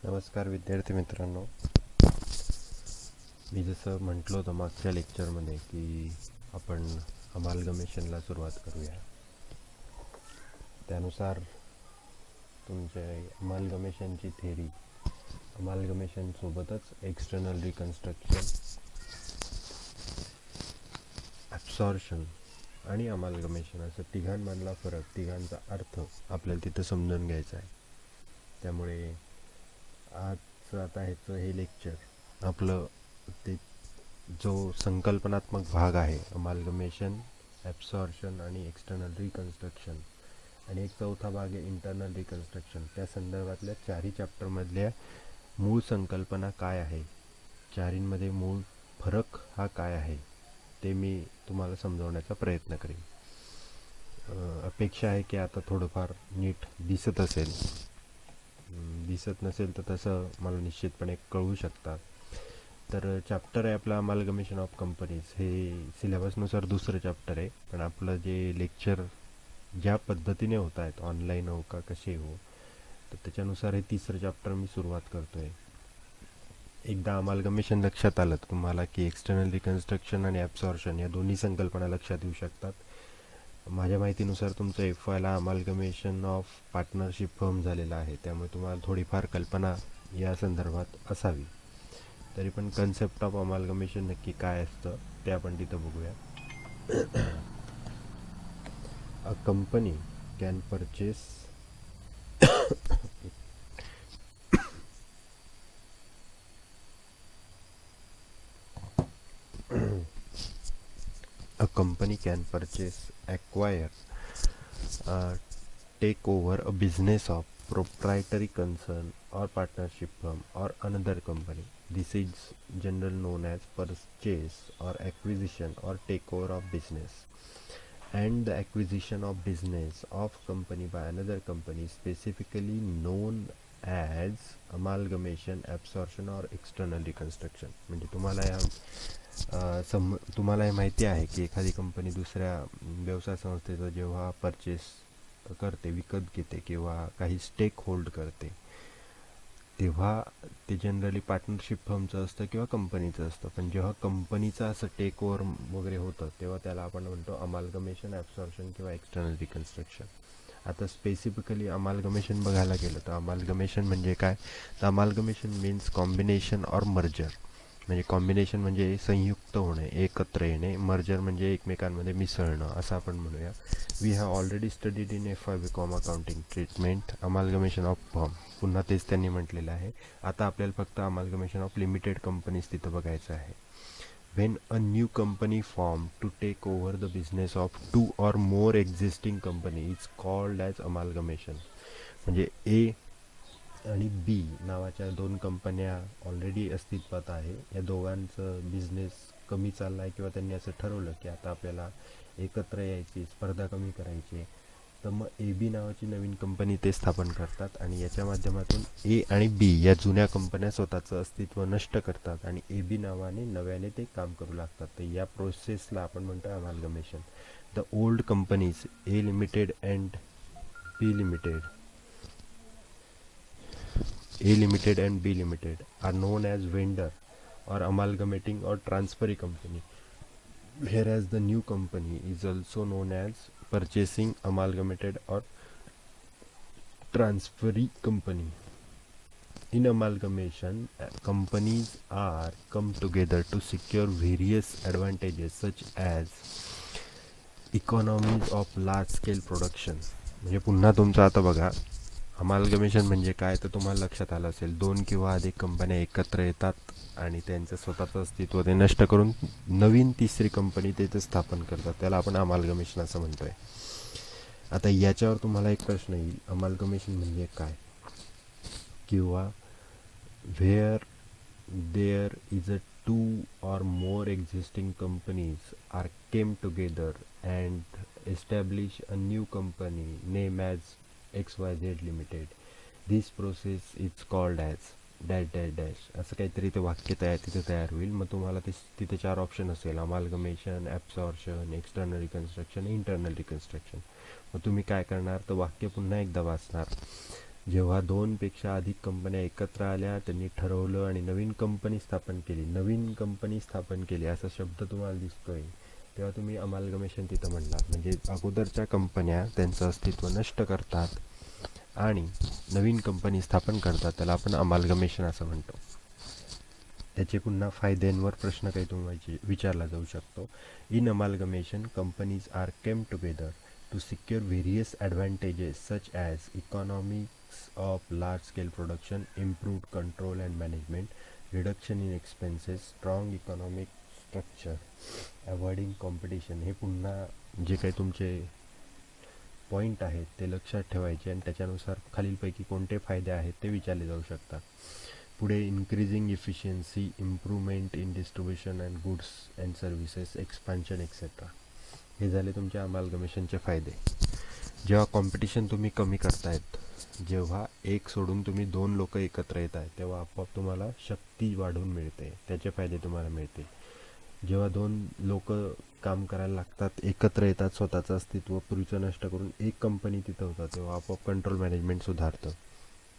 नमस्कार विद्यार्थी मित्रांनो. मी जसं म्हटलं होतं मागच्या लेक्चरमध्ये की आपण अमालगमेशनला सुरुवात करूया. त्यानुसार तुमच्या अमालगमेशनची थेरी, अमालगमेशनसोबतच एक्सटर्नल रिकन्स्ट्रक्शन, ॲब्सॉर्शन आणि अमालगमेशन असं तिघांमधला फरक, तिघांचा अर्थ आपल्याला तिथं समजून घ्यायचा आहे. त्यामुळे आज आता ह्याचं हे लेक्चर आपलं ते जो संकल्पनात्मक भाग आहे, अमालगमेशन, ॲब्सॉर्शन आणि एक्सटर्नल रिकन्स्ट्रक्शन, आणि एक चौथा भाग आहे इंटरनल रिकन्स्ट्रक्शन, त्या संदर्भातल्या चारही चॅप्टरमधल्या मूळ संकल्पना काय आहे, चारींमध्ये मूळ फरक हा काय आहे, ते मी तुम्हाला समजवण्याचा प्रयत्न करेन. अपेक्षा आहे की आता थोडंफार नीट दिसत असेल. दिसत नसेल तर तसं मला निश्चितपणे कळवू शकतात. तर चॅप्टर आहे आपला अमालगमेशन ऑफ कंपनीज. हे सिलेबसनुसार दुसरं चॅप्टर आहे, पण आपलं जे लेक्चर ज्या पद्धतीने होत आहेत, ऑनलाईन हो का कसे हो, तर त्याच्यानुसार हे तिसरं चॅप्टर मी सुरुवात करतो आहे. एकदा अमालगमेशन लक्षात आलं तुम्हाला की एक्सटर्नल रिकन्स्ट्रक्शन आणि ॲब्सॉर्शन या दोन्ही संकल्पना लक्षात येऊ शकतात. माझ्या माहितीनुसार तुमचं एफ वायला अमालगमेशन ऑफ पार्टनरशिप फर्म झालेला आहे, त्यामुळे तुम्हाला थोडीफार कल्पना या संदर्भात असावी. तरी पण कन्सेप्ट ऑफ अमालगमेशन नक्की काय असतं ते आपण तिथं बघूया. A company can purchase a company can purchase, acquire, take over a business of proprietary concern or partnership firm or another company. This is generally known as purchase or acquisition or takeover of business. And the acquisition of business of company by another company is specifically known as amalgamation, absorption or external reconstruction. म्हणजे तुम्हाला हे माहिती आहे की एखादी company दुसऱ्या व्यवसाय संस्थेचं जेव्हा परचेस करते, विकत घेते किंवा काही स्टेक होल्ड करते, तेव्हा ते जनरली पार्टनरशिप फर्मचं असतं किंवा कंपनीचं असतं. पण जेव्हा कंपनीचं असं टेक ओव्हर वगैरे होतं तेव्हा त्याला आपण म्हणतो अमालगमेशन, ॲब्सॉर्प्शन किंवा एक्सटर्नल रिकन्स्ट्रक्शन. आता स्पेसिफिकली अमालगमेशन बघायला गेलं तर अमालगमेशन म्हणजे काय, तर amalgamation means combination or merger. म्हणजे कॉम्बिनेशन म्हणजे संयुक्त होणे, एकत्र येणे. मर्जर म्हणजे एकमेकांमध्ये मिसळणं असं आपण म्हणूया. We have already studied in FY BCom accounting treatment amalgamation of firm. पुन्हा तेच त्यांनी म्हटलेलं आहे. आता आपल्याला फक्त अमालगमेशन ऑफ लिमिटेड कंपनीज तिथं बघायचं आहे. When a new company formed to take over the business of two or more existing companies, it's called as amalgamation. म्हणजे ए आणि बी नावाच्या दोन कंपन्या ऑलरेडी अस्तित्वात आहे. या दोघांचं बिझनेस कमी चालला आहे किंवा त्यांनी असं ठरवलं की आता आपल्याला एकत्र यायची, स्पर्धा कमी करायची, तर मग ए बी नावाची नवीन कंपनी ते स्थापन करतात आणि याच्या माध्यमातून ए आणि बी या जुन्या कंपन्या स्वतःचं अस्तित्व नष्ट करतात आणि ए बी नावाने नव्याने ते काम करू लागतात. तर या प्रोसेसला आपण म्हणतो amalgamation. The old companies A limited and B limited A Limited and B Limited are known as vendor or amalgamating or transferee company, whereas the new company is also known as purchasing, amalgamated or transferee company. In amalgamation, companies are come together to secure various advantages such as economies of large scale production. म्हणजे पुन्हा तुमचं आता बघा, amalgamation म्हणजे काय तर तुम्हाला लक्षात आलं असेल, दोन किंवा अधिक कंपन्या एकत्र येतात आणि त्यांचं स्वतःचं अस्तित्व ते नष्ट करून नवीन तिसरी कंपनी ते स्थापन करतात. त्याला आपण अमालगमेशन असं म्हणतोय. आता याच्यावर तुम्हाला एक प्रश्न येईल, अमालगमेशन म्हणजे काय, किंवा where there is a two or more existing companies are came together and establish a new company named as XYZ Limited. This process is called as dash dash dash. असं काहीतरी ते वाक्य तिथे तयार होईल. मग तुम्हाला तिथे चार ऑप्शन असेल, amalgamation, absorption, external reconstruction, internal reconstruction. मग तुम्ही काय करणार तर वाक्य पुन्हा एकदा वाचणार जेव्हा दोनपेक्षा अधिक कंपन्या एकत्र आल्या, त्यांनी ठरवलं आणि नवीन कंपनी स्थापन केली, नवीन कंपनी स्थापन केली असा शब्द तुम्हाला दिसतोय, तेव्हा तुम्ही अमालगमेशन तिथं म्हणणार. म्हणजे अगोदरच्या कंपन्या त्यांचं अस्तित्व नष्ट करतात आणि नवीन कंपनी स्थापन करतात, त्याला आपण अमालगमेशन असं म्हणतो. त्याचे पुन्हा फायद्यांवर प्रश्न काही तुम्हाला विचारला जाऊ शकतो. In amalgamation companies are came together to secure various advantages such as economics of large scale production, improved control and management, reduction in expenses, strong economic structure, avoiding competition. हे पुन्हा जे काही तुमचे पॉईंट आहेत ते लक्षात ठेवायचे आणि त्याच्यानुसार खालीलपैकी कोणते फायदे आहेत ते विचारले जाऊ शकतात. पुढे increasing efficiency, improvement in distribution and goods and services, expansion etcetera. हे झाले तुमच्या अमालगमेशनचे फायदे. जेव्हा कॉम्पिटिशन तुम्ही कमी करतायत, जेव्हा एक सोडून तुम्ही दोन लोक एकत्र येत आहेत, तेव्हा आपोआप तुम्हाला शक्ती वाढून मिळते, त्याचे फायदे तुम्हाला मिळतील. जेव्हा दोन लोक काम करायला लागतात, एकत्र येतात, स्वतःचं अस्तित्व पूर्वीचं नष्ट करून एक कंपनी तिथं होतं, तेव्हा आपोआप कंट्रोल मॅनेजमेंट सुधारतं.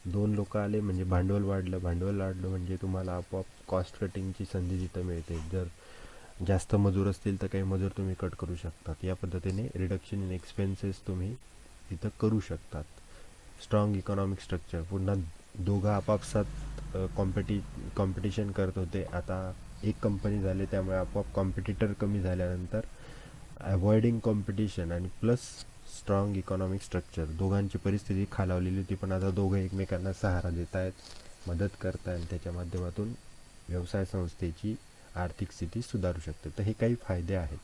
दोन लोक आले म्हणजे भांडवल वाढलं म्हणजे तुम्हाला आपोआप कॉस्ट कटिंगची संधी तिथं मिळते. जर जास्त मजूर असतील तर काही मजूर तुम्ही कट करू शकतात. या पद्धतीने रिडक्शन इन एक्सपेन्सेस तुम्ही तिथं करू शकतात. स्ट्रॉंग इकॉनॉमिक स्ट्रक्चर, पुन्हा दोघं आपापसात कॉम्पिटिशन करत होते, आता एक कंपनी झाली, त्यामुळे आपोआप कॉम्पिटिटर कमी झाल्यानंतर अवॉइडिंग कॉम्पिटिशन आणि प्लस स्ट्रॉंग इकॉनॉमिक स्ट्रक्चर, दोघांची परिस्थिती खालावलेली होती पण आता दोघं एकमेकांना सहारा देत आहेत, मदत करत आहेत, त्याच्या माध्यमातून व्यवसाय संस्थेची आर्थिक स्थिती सुधारू शकते. तर हे काही फायदे आहेत.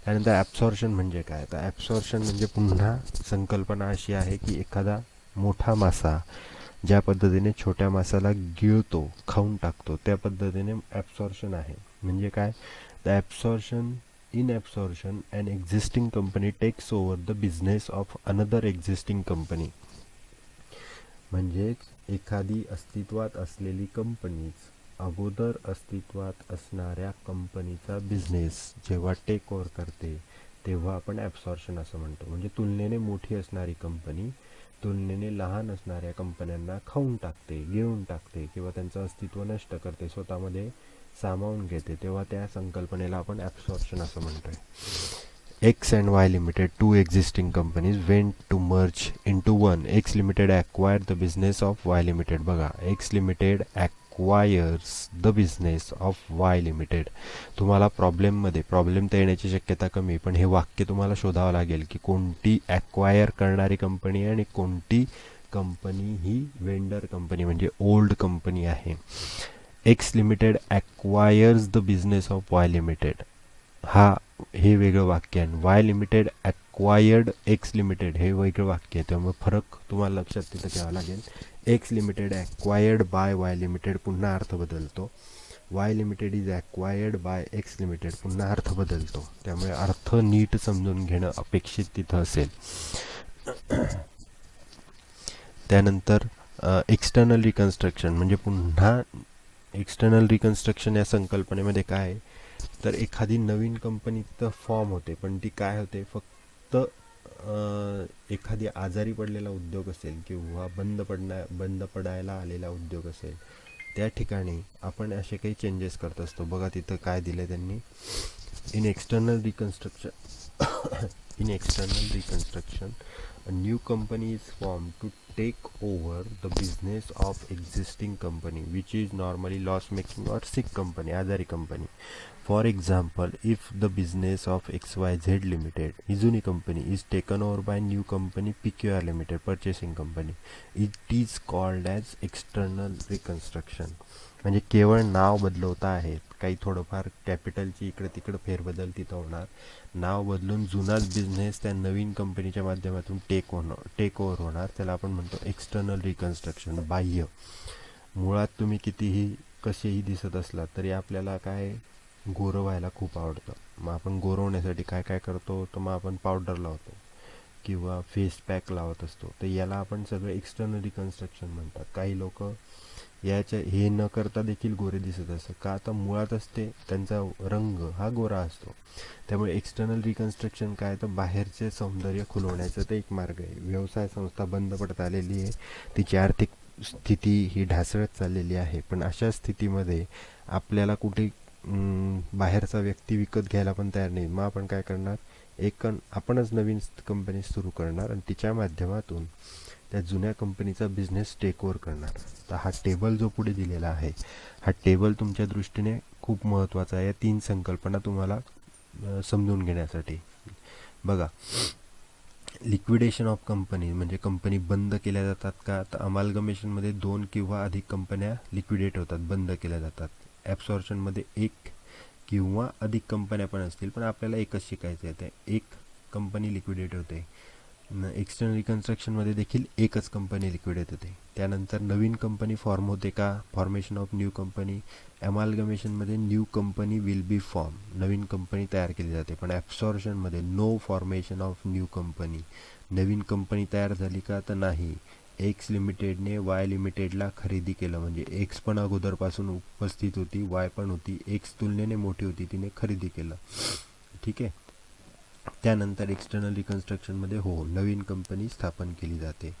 त्यानंतर ॲब्सॉर्शन म्हणजे काय? तर ॲब्सॉर्शन म्हणजे पुन्हा संकल्पना अशी आहे की एखादा मोठा मासा ज्या पद्धतीने छोट्या मासाला गिळतो, खाऊन टाकतो, त्या पद्धतीने ॲब्सॉर्शन आहे. म्हणजे काय? The absorption in absorption an existing company takes over the business of another existing company. म्हणजेच एखादी अस्तित्वात असलेली कंपनीच अगोदर अस्तित्वात असणाऱ्या कंपनीचा बिझनेस जेव्हा टेक ओव्हर करते, तेव्हा आपण ॲब्सॉर्शन असं म्हणतो. म्हणजे तुलनेने मोठी असणारी कंपनी तुलनेने लहान असणाऱ्या कंपन्यांना खाऊन टाकते, गिळून टाकते किंवा त्यांचं अस्तित्व नष्ट करते, स्वतःमध्ये सामावून घेते, तेव्हा त्या संकल्पनेला आपण ॲब्सॉर्शन असं म्हणतोय. X and Y Limited, two existing companies, went to merge into one. X Limited acquired the business of Y Limited. बघा, X Limited acquires the business of Y Limited. तुम्हाला प्रॉब्लेम तर येण्याची शक्यता कमी, पण हे वाक्य तुम्हाला शोधावं लागेल की कोणती ॲक्वायर करणारी कंपनी आणि कोणती कंपनी ही वेंडर कंपनी म्हणजे ओल्ड कंपनी आहे. X Limited acquires the business of Y Limited. हे वेगळं वाक्य आहे. Y limited acquired x limited हे वेगळं वाक्य आहे, त्यामुळे फरक तुम्हाला लक्षात तिथं घ्यावा लागेल. X limited acquired by Y limited, पुन्हा अर्थ बदलतो. Y limited is acquired by X limited, पुन्हा अर्थ बदलतो. त्यामुळे अर्थ नीट समजून घेणं अपेक्षित तिथं असेल. त्यानंतर एक्सटर्नल रिकन्स्ट्रक्शन म्हणजे पुन्हा एक्सटर्नल रिकन्स्ट्रक्शन या संकल्पनेमध्ये काय आहे, तर एखादी नवीन कंपनी तिथं फॉर्म होते, पण ती काय होते, फक्त एखादी आजारी पडलेला उद्योग असेल किंवा बंद पडायला आलेला उद्योग असेल, त्या ठिकाणी आपण असे काही चेंजेस करत असतो. बघा तिथं काय दिलं त्यांनी, in external reconstruction a new company is formed to take over the business of existing company which is normally loss making or sick company, आजारी company. For example, if the business of XYZ Limited ही जुनी company is taken over by new company PQR Limited, purchasing company, it is called as external reconstruction. म्हणजे केवळ नाव बदलवता आहेत, काही थोडंफार कॅपिटलची इकडे तिकडे फेरबदल तिथं होणार, नाव बदलून जुनाच बिझनेस त्या नवीन कंपनीच्या माध्यमातून टेक ओव्हर होणार, त्याला आपण म्हणतो एक्सटर्नल रिकन्स्ट्रक्शन. बाह्य, मुळात तुम्ही कितीही कसेही दिसत असलात तरी आपल्याला काय गोरं व्हायला खूप आवडतं. मग आपण गोरं होण्यासाठी काय काय करतो, तर मग आपण पावडर लावतो. किंवा फेस पॅक लावत असतो, तर याला आपण सगळं एक्सटर्नल रिकन्स्ट्रक्शन म्हणतात. काही लोक याच्या हे न करता देखील गोरे दिसत असतात, का तर मुळातच ते त्यांचा रंग हा गोरा असतो. त्यामुळे एक्सटर्नल रिकन्स्ट्रक्शन काय, तर बाहेरचे सौंदर्य खुलवण्याचा ते एक मार्ग आहे. व्यवसाय संस्था बंद पडत आलेली आहे, तिची आर्थिक स्थिती ही ढासळत चाललेली आहे, पण अशा स्थितीमध्ये आपल्याला कुठे बाहेरचा व्यक्ती विकत घ्यायला पण तयार नाही. मग आपण काय करणार, आपणच नवीन कंपनी सुरू करणार आणि तिच्या माध्यमातून त्या जुन्या कंपनीचा बिझनेस टेक ओव्हर करणार. तर हा टेबल जो पुढे दिलेला आहे, हा टेबल तुमच्या दृष्टीने खूप महत्त्वाचा आहे. या 3 संकल्पना तुम्हाला समजून घेण्यासाठी. बघा, लिक्विडेशन ऑफ कंपनी म्हणजे कंपनी बंद केल्या जातात का, तर अमालगमेशनमध्ये 2 किंवा अधिक कंपन्या लिक्विडेट होतात, बंद केल्या जातात. ॲब्सॉर्प्शनमध्ये 1 किंवा अधिक कंपन्या पण असतील, पण आपल्याला एकच शिकायचं आहे. ते एक कंपनी लिक्विडेट होते. एक्सटर्नल रिकन्स्ट्रक्शनमध्ये देखील एकच कंपनी लिक्विडेट होते. त्यानंतर नवीन कंपनी फॉर्म होते का, फॉर्मेशन ऑफ न्यू कंपनी. ॲमालगमेशनमध्ये new company will be form, नवीन कंपनी तयार केली जाते. पण ॲब्सॉर्प्शनमध्ये no formation of new company, नवीन कंपनी तयार झाली का, तर नाही. एक्स लिमिटेडने वाय लिमिटेडला खरेदी केलं, म्हणजे एक्स पण अगोदरपासून उपस्थित होती, वाय पण होती, एक्स तुलनेने मोठी होती, तिने खरेदी केलं. ठीक आहे. त्यानंतर एक्सटर्नल रिकन्स्ट्रक्शनमध्ये नवीन कंपनी स्थापन केली जाते.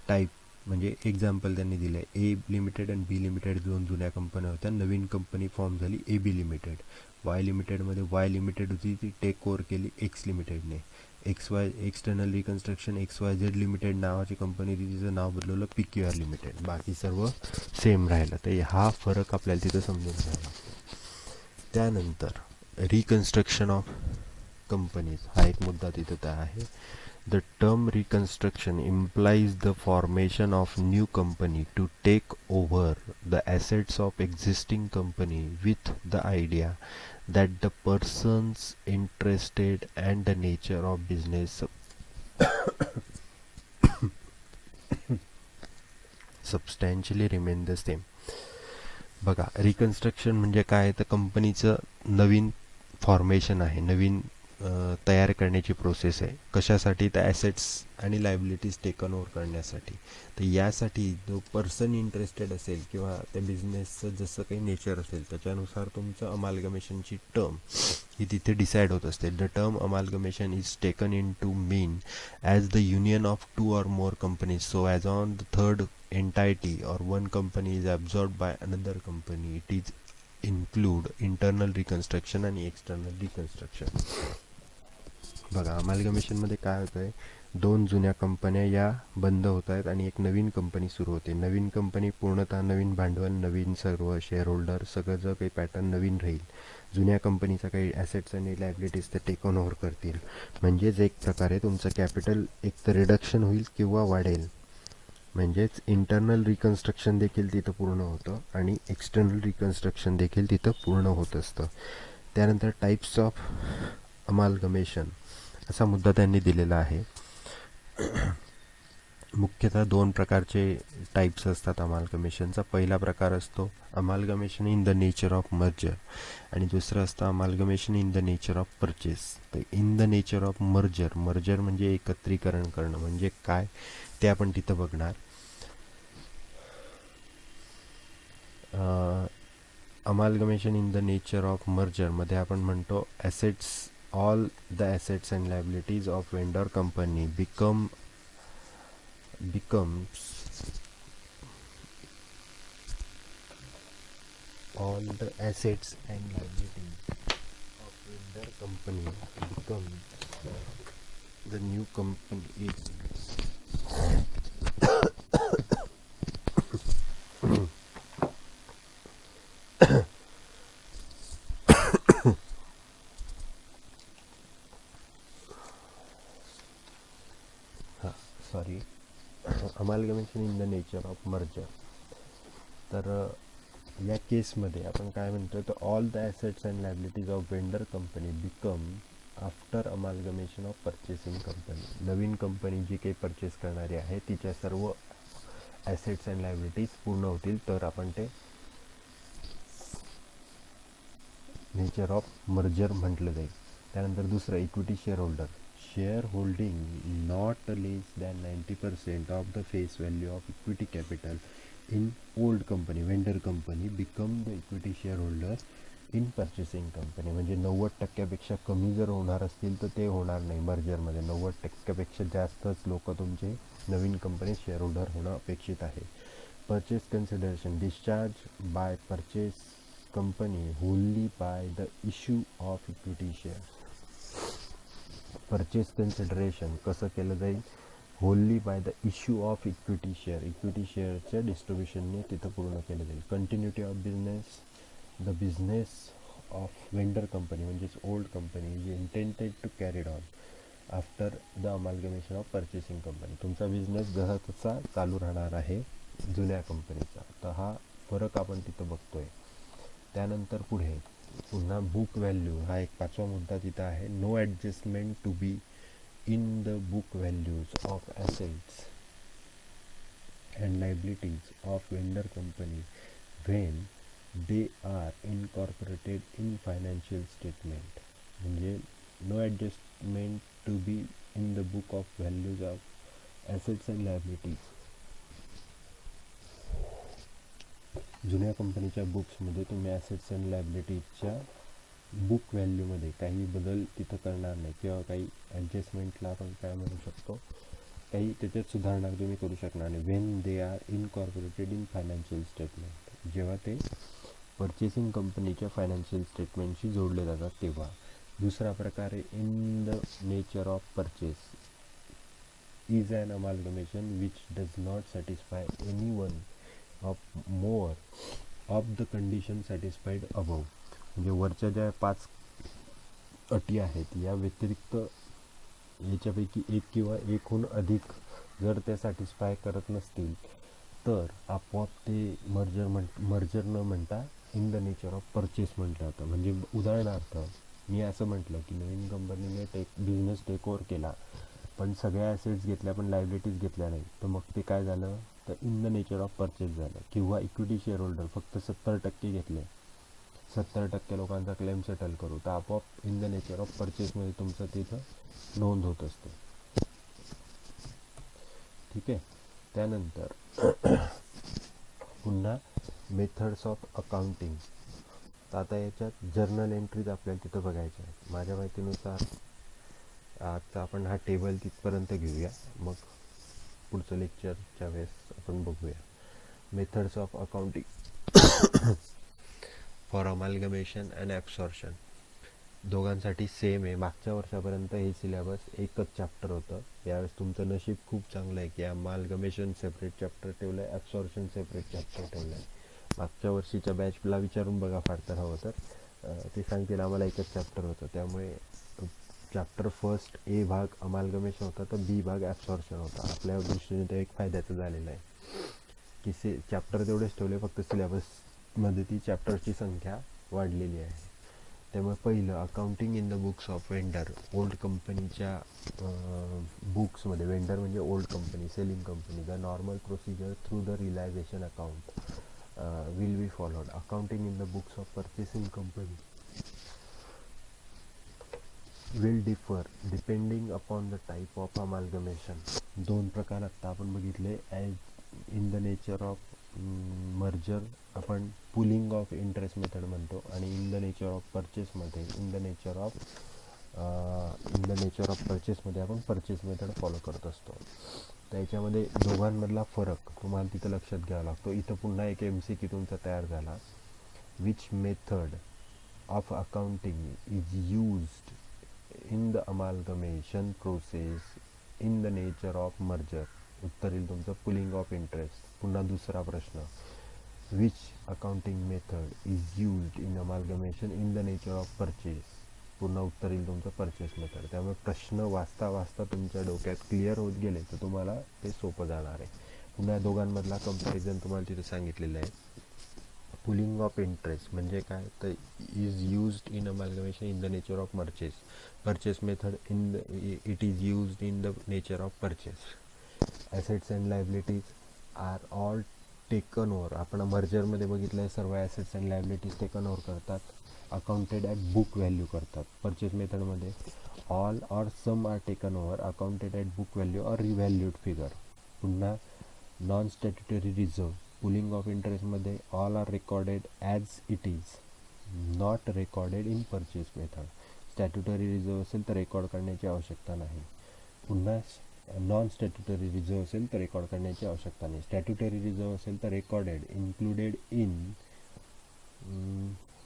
टाईप म्हणजे एक्झाम्पल त्यांनी दिलं आहे, ए लिमिटेड आणि बी लिमिटेड 2 जुन्या कंपन्या होत्या, नवीन कंपनी फॉर्म झाली ए बी लिमिटेड. वाय लिमिटेडमध्ये वाय लिमिटेड होती, ती टेक ओव्हर केली एक्स लिमिटेडने. एक्सटर्नल रिकन्स्ट्रक्शन XYZ लिमिटेड नावाची कंपनी होती, तिचं नाव बदलवलं PQR लिमिटेड. बाकी सर्व सेम राहिलं. तर हा फरक आपल्याला तिथं समजून घ्यावा लागतो. त्यानंतर रिकन्स्ट्रक्शन ऑफ कंपनीज हा एक मुद्दा तिथं आहे. The term reconstruction implies the formation of new company to take over the assets of existing company with the idea that the persons interested and the nature of business substantially remain the same. बघा, reconstruction म्हणजे काय, तर कंपनीचं नवीन formation आहे, नवीन तयार करण्याची process आहे. कशासाठी, तर ॲसेट्स आणि लायबिलिटीज टेकन ओव्हर करण्यासाठी. तर यासाठी जो पर्सन इंटरेस्टेड असेल किंवा त्या बिझनेसचं जसं काही नेचर असेल त्याच्यानुसार तुमचं अमालगमेशनची टर्म ही तिथे डिसाईड होत असते. The term amalgamation is taken in to mean as the union of 2 or more companies. So as on the third entity or one company is absorbed by another company, it is include internal reconstruction आणि external reconstruction. बघा, अमालगमेशनमध्ये काय होतं आहे, 2 जुन्या कंपन्या या बंद होत आहेत आणि एक नवीन कंपनी सुरू होते. नवीन कंपनी पूर्णतः नवीन भांडवल, नवीन सर्व शेअर होल्डर, सगळं जर काही पॅटर्न नवीन राहील. जुन्या कंपनीचा काही ॲसेट्स आणि लायबिलिटीज ते टेकन ओव्हर करतील. म्हणजेच एक प्रकारे तुमचं कॅपिटल एक तर रिडक्शन होईल किंवा वाढेल. म्हणजेच इंटरनल रिकन्स्ट्रक्शन देखील तिथं पूर्ण होतं आणि एक्सटर्नल रिकन्स्ट्रक्शन देखील तिथं पूर्ण होत असतं. त्यानंतर टाईप्स ऑफ अमालगमेशन असा मुद्दा त्यांनी दिलेला आहे. मुख्यतः 2 प्रकारचे टाईप्स असतात अमालगमेशनचा. पहिला प्रकार असतो amalgamation in the nature of merger आणि दुसरं असतं amalgamation in the nature of purchase. तर in the nature of merger म्हणजे एकत्रीकरण करणं म्हणजे काय ते आपण तिथं बघणार. Amalgamation in the nature of मर्जरमध्ये आपण म्हणतो all the assets and liabilities of vendor company becomes all the assets and liabilities of vendor company become the new company is amalgamation in the nature of merger. तर या केसमध्ये आपण काय म्हणतो, तर all the assets and liabilities of vendor company become after amalgamation of purchasing company. नवीन company जी काही परचेस करणारी आहे तिच्या सर्व ॲसेट्स अँड लायबिलिटीज पूर्ण होतील, तर आपण ते नेचर ऑफ मर्जर म्हटलं जाईल. त्यानंतर दुसरं equity share holder. Share holding not less than 90% of the face value of equity capital in old company vendor company become the equity share holder in purchasing company. म्हणजे 90% कमी जर होणार असतील तर ते होणार नाही मर्जरमध्ये. 90%पेक्षा जास्तच लोक तुमचे नवीन कंपनी शेअर होल्डर होणं अपेक्षित आहे. Purchase consideration discharge by purchase company wholly by the issue of equity share. Purchase consideration कसं केलं जाईल? Wholly by the issue of equity share. Equity शेअरच्या डिस्ट्रीब्युशनने तिथं पूर्ण केलं जाईल. Continuity of business the business of vendor company म्हणजेच old company is intended to carried on after the amalgamation of purchasing company. तुमचा बिझनेस जसा तसा चालू राहणार आहे जुन्या कंपनीचा. तर हा फरक आपण तिथं बघतोय. त्यानंतर पुन्हा बुक व्हॅल्यू हा एक 5वा मुद्दा तिथं आहे. No adjustment to be in the book values of assets and liabilities of vendor company when they are incorporated in financial statement. म्हणजे no adjustment to be in the book of values of assets and liabilities. जुन्या कंपनीच्या बुक्समध्ये तुम्ही assets and लायबिलिटीजच्या book व्हॅल्यूमध्ये काही बदल तिथं करणार नाही किंवा काही ॲडजस्टमेंटला आपण काय म्हणू शकतो, काही त्याच्यात सुधारणा तुम्ही करू शकणार नाही. When they are incorporated in financial statement. जेव्हा ते परचेसिंग कंपनीच्या फायनान्शियल स्टेटमेंटशी जोडले जातात तेव्हा. दुसरा प्रकार आहे in the nature of purchase is an amalgamation which does not satisfy any one of more of the condition satisfied above. म्हणजे वरच्या ज्या 5 अटी आहेत या व्यतिरिक्त याच्यापैकी एक किंवा एकहून अधिक जर त्या सॅटिस्फाय करत नसतील तर आपोआप ते मर्जर न म्हणता in the nature of purchase म्हटलं जातं. म्हणजे उदाहरणार्थ मी असं म्हटलं की नवीन कंपनीने बिझनेस टेक ओव्हर केला पण सगळ्या ॲसेट्स घेतल्या पण लायबिलिटीज घेतल्या नाही, तर मग ते काय झालं तर in the nature of purchase झालं. किंवा इक्विटी शेअर होल्डर फक्त 70% घेतले, 70% लोकांचा क्लेम सेटल करू, तर आपोआप इन द नेचर ऑफ परचेसमध्ये तुमचं तिथं नोंद होत असते. ठीक आहे. त्यानंतर पुन्हा मेथड्स ऑफ अकाउंटिंग. तर आता याच्यात जर्नल एंट्रीज आपल्याला तिथं बघायच्या आहेत. माझ्या माहितीनुसार आता आपण हा टेबल तिथपर्यंत घेऊया, मग पुढचं लेक्चरच्या वेळेस आपण बघूया. Methods of accounting for amalgamation and absorption दोघांसाठी सेम आहे. मागच्या वर्षापर्यंत हे सिलेबस एकच चॅप्टर होतं. यावेळेस तुमचं नशीब खूप चांगलं आहे की अमालगमेशन सेपरेट चॅप्टर ठेवलं आहे, ॲब्सॉर्प्शन सेपरेट चॅप्टर ठेवलं आहे. मागच्या वर्षीच्या बॅचला विचारून बघा फार तर हवं तर ते सांगतील आम्हाला एकच चॅप्टर होतं. त्यामुळे चॅप्टर फर्स्ट ए भाग अमालगमेशन होता तर बी भाग ॲब्सॉर्प्शन होता. आपल्या दृष्टीने ते एक फायद्याचं झालेलं आहे की चॅप्टर तेवढेच ठेवले, फक्त सिलेबसमध्ये ती चॅप्टरची संख्या वाढलेली आहे. त्यामुळे पहिलं accounting in the books of vendor. Old कंपनीच्या बुक्समध्ये, वेंडर म्हणजे old company, selling company, the normal procedure through the realisation account will be followed. Accounting in the books of purchasing company will differ depending upon the type of amalgamation. 2 प्रकार आत्ता आपण बघितले. As in the nature of merger आपण pooling of interest method म्हणतो, आणि in the nature of परचेसमध्ये in the nature of परचेसमध्ये आपण purchase method follow करत असतो. त्याच्यामध्ये दोघांमधला फरक तुम्हाला तिथं लक्षात घ्यावा लागतो. इथं पुन्हा एक MCQ तुमचा तयार झाला. Which method of accounting is used in the amalgamation process in the nature of merger. उत्तर येईल तुमचं पुलिंग ऑफ इंटरेस्ट. पुन्हा दुसरा प्रश्न, which accounting method is used in amalgamation in the nature of purchase. पुन्हा उत्तर येईल तुमचं परचेस मेथड. त्यामुळे प्रश्न वाचता वाचता तुमच्या डोक्यात क्लिअर होत गेले तर तुम्हाला ते सोपं जाणार आहे. पुन्हा दोघांमधला कंपॅरिझन तुम्हाला तिथे सांगितलेलं आहे. पुलिंग ऑफ इंटरेस्ट म्हणजे काय तर is used in amalgamation in the nature of purchase method it is used in the nature of purchase. Assets and liabilities are all taken over. आपण मर्जरमध्ये बघितलं आहे सर्व assets and liabilities taken over करतात, accounted at book value करतात. Purchase मेथडमध्ये all or some are taken over accounted at book value or revalued figure. पुन्हा non statutory reserve pooling of इंटरेस्टमध्ये all are recorded as it is, not recorded in purchase method. Statutory reserve असेल तर record करण्याची आवश्यकता नाही. पुन्हा non statutory reserve असेल तर रेकॉर्ड करण्याची आवश्यकता नाही. स्टॅट्युटरी रिझर्व असेल तर recorded included in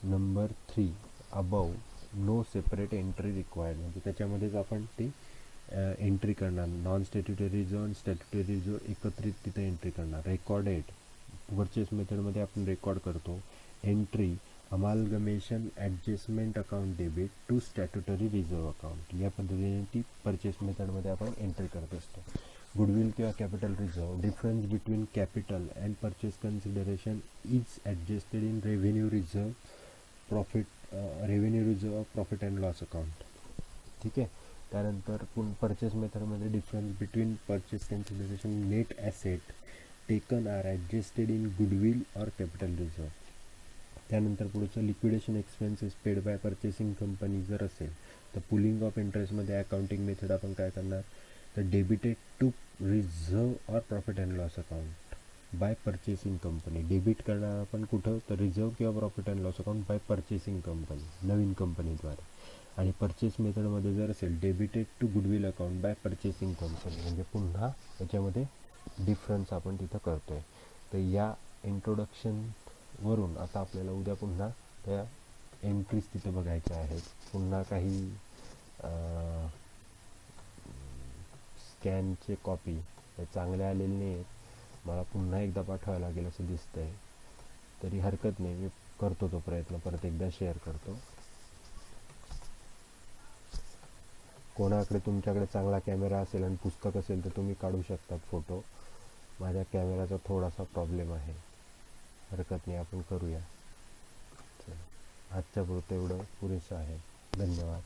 number 3 above, no separate entry required. म्हणजे त्याच्यामध्येच आपण ती एंट्री करणार. नॉन स्टॅट्युटरी रिझर्व आणि स्टॅट्युटरी रिझर्व एकत्रित तिथं एंट्री करणार. रेकॉर्डेड परचेस मेथडमध्ये आपण रेकॉर्ड करतो. Entry amalgamation adjustment account debit to statutory reserve account. या पद्धतीने ती परचेस मेथडमध्ये आपण एंट्री करत असतो. गुडविल किंवा capital reserve difference between capital and purchase consideration is adjusted in revenue reserve revenue reserve of profit and loss account. ठीक आहे. त्यानंतर परचेस मेथडमध्ये difference between purchase consideration net asset taken are adjusted in goodwill or capital reserve. त्यानंतर पुढचं liquidation expenses paid by purchasing company जर असेल तर pooling of इंटरेस्टमध्ये अकाउंटिंग मेथड आपण काय करणार, तर debited to reserve or profit and loss account by purchasing company. Debit करणार आपण कुठं, तर रिझर्व किंवा profit and loss account by purchasing company, नवीन कंपनीद्वारे. आणि परचेस मेथडमध्ये जर असेल debited to goodwill account by purchasing company. म्हणजे पुन्हा याच्यामध्ये डिफरन्स आपण तिथं करतो आहे. तर या इंट्रोडक्शनवरून आता आपल्याला उद्या पुन्हा त्या एंट्रीज तिथे बघायच्या आहेत. पुन्हा काही स्कॅनचे कॉपी चांगले आलेले नाही आहेत, मला पुन्हा एकदा पाठवायला लागेल असं दिसतं आहे. तरी हरकत नाही, मी करतो तो प्रयत्न, परत एकदा शेअर करतो. कोणाकडे तुमच्याकडे चांगला कॅमेरा असेल आणि पुस्तक असेल तर तुम्ही काढू शकतात फोटो. माझ्या कॅमेराचा थोडासा प्रॉब्लेम आहे, हरकत नाही, आपण करूया. आजच्या पुरतं एवढं पुरेसं आहे. धन्यवाद.